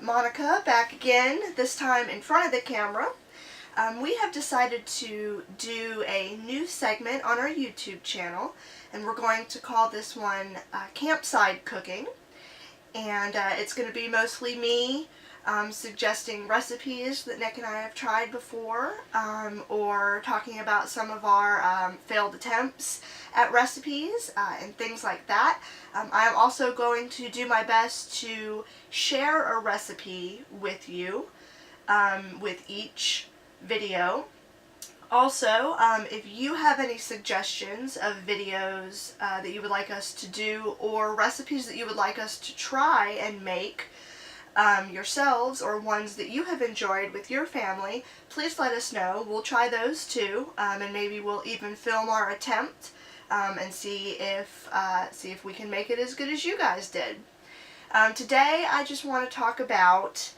Monica back again, this time in front of the camera. We have decided to do a new segment on our YouTube channel, and we're going to call this one CampSite Cooking. And it's going to be mostly me suggesting recipes that Nick and I have tried before, or talking about some of our failed attempts at recipes and things like that. I'm also going to do my best to share a recipe with you with each video. Also, if you have any suggestions of videos that you would like us to do, or recipes that you would like us to try and make yourselves, or ones that you have enjoyed with your family, please let us know. We'll try those too, and maybe we'll even film our attempt and see if we can make it as good as you guys did. Today I just want to talk about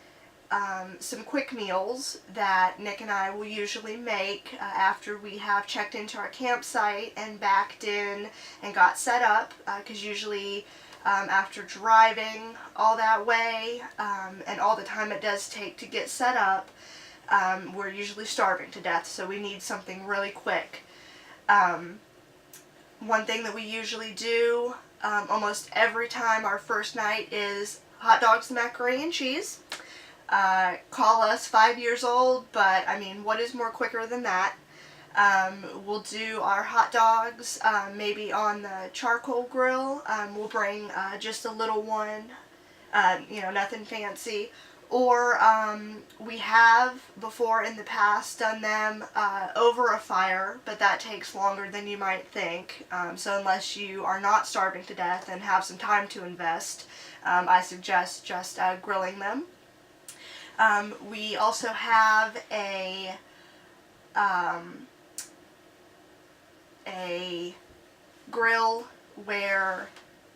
some quick meals that Nick and I will usually make after we have checked into our campsite and backed in and got set up, because usually after driving all that way and all the time it does take to get set up, we're usually starving to death, so we need something really quick. One thing that we usually do almost every time our first night is hot dogs and macaroni and cheese. Call us 5 years old, but I mean, what is more quicker than that? We'll do our hot dogs maybe on the charcoal grill. We'll bring just a little one, nothing fancy. Or we have before in the past done them over a fire, but that takes longer than you might think. So unless you are not starving to death and have some time to invest, I suggest just grilling them. We also have a grill where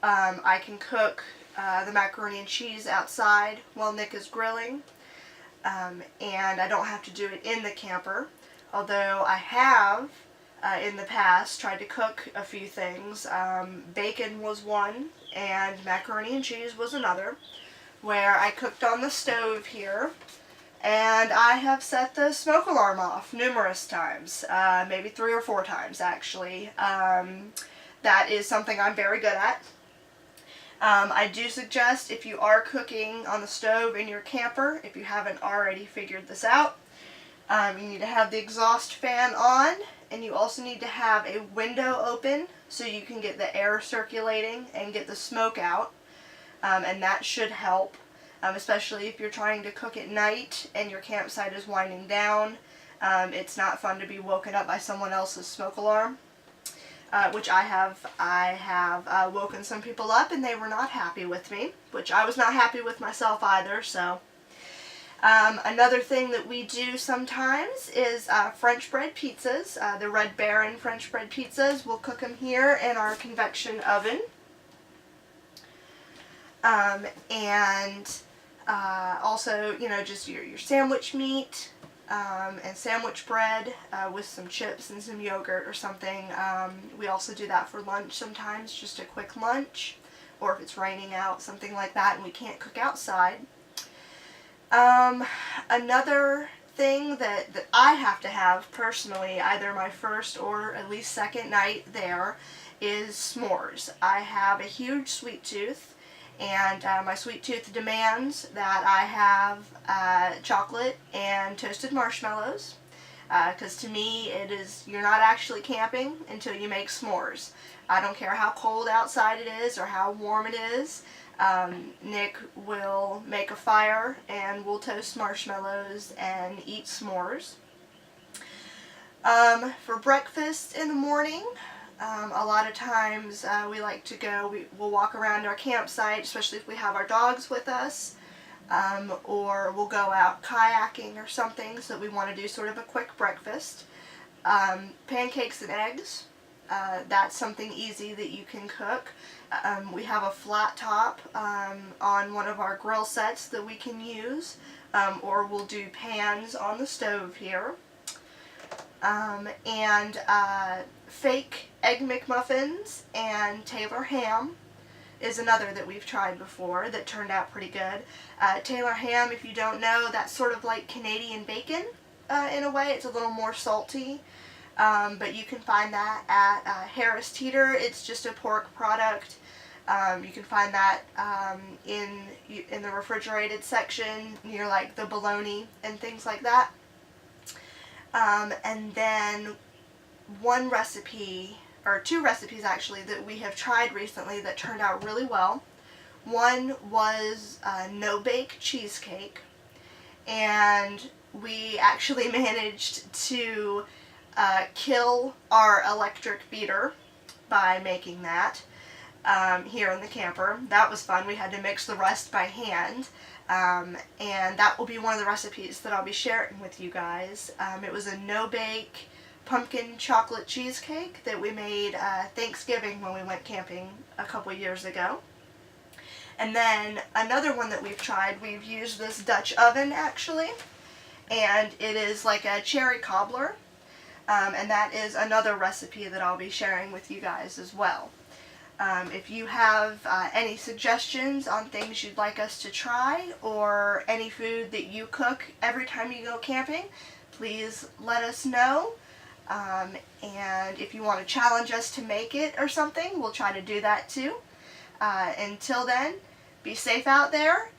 I can cook the macaroni and cheese outside while Nick is grilling, and I don't have to do it in the camper, although I have in the past tried to cook a few things. Bacon was one and macaroni and cheese was another, where I cooked on the stove here, and I have set the smoke alarm off numerous times, maybe 3 or 4 times actually. That is something I'm very good at. I do suggest, if you are cooking on the stove in your camper, if you haven't already figured this out, you need to have the exhaust fan on, and you also need to have a window open so you can get the air circulating and get the smoke out. And that should help, especially if you're trying to cook at night and your campsite is winding down. It's not fun to be woken up by someone else's smoke alarm, which I have woken some people up and they were not happy with me, which I was not happy with myself either. So another thing that we do sometimes is French bread pizzas, the Red Baron French bread pizzas. We'll cook them here in our convection oven. And also, just your sandwich meat and sandwich bread with some chips and some yogurt or something. We also do that for lunch sometimes, just a quick lunch, or if it's raining out, something like that, and we can't cook outside. Another thing that I have to have personally, either my first or at least second night there, is s'mores. I have a huge sweet tooth. And my sweet tooth demands that I have chocolate and toasted marshmallows, because to me you're not actually camping until you make s'mores. I don't care how cold outside it is or how warm it is. Nick will make a fire and we'll toast marshmallows and eat s'mores. For breakfast in the morning, a lot of times we like to go, we'll walk around our campsite, especially if we have our dogs with us, or we'll go out kayaking or something, so we want to do sort of a quick breakfast. Pancakes and eggs, that's something easy that you can cook. We have a flat top on one of our grill sets that we can use, or we'll do pans on the stove here. And fake Egg McMuffins and Taylor ham is another that we've tried before that turned out pretty good. Taylor ham, if you don't know, that's sort of like Canadian bacon in a way. It's a little more salty, but you can find that at Harris Teeter. It's just a pork product. You can find that in the refrigerated section near like the bologna and things like that. And then one recipe, or two recipes actually, that we have tried recently that turned out really well. One was no-bake cheesecake, and we actually managed to kill our electric beater by making that here in the camper. That was fun. We had to mix the rest by hand, and that will be one of the recipes that I'll be sharing with you guys. It was a no-bake pumpkin chocolate cheesecake that we made Thanksgiving when we went camping a couple years ago. And then another one that we've tried, we've used this Dutch oven actually, and it is like a cherry cobbler, and that is another recipe that I'll be sharing with you guys as well. If you have any suggestions on things you'd like us to try, or any food that you cook every time you go camping, please let us know. And if you want to challenge us to make it or something, we'll try to do that too. Until then, be safe out there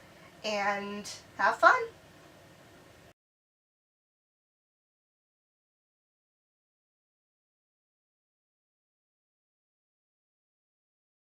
and have fun.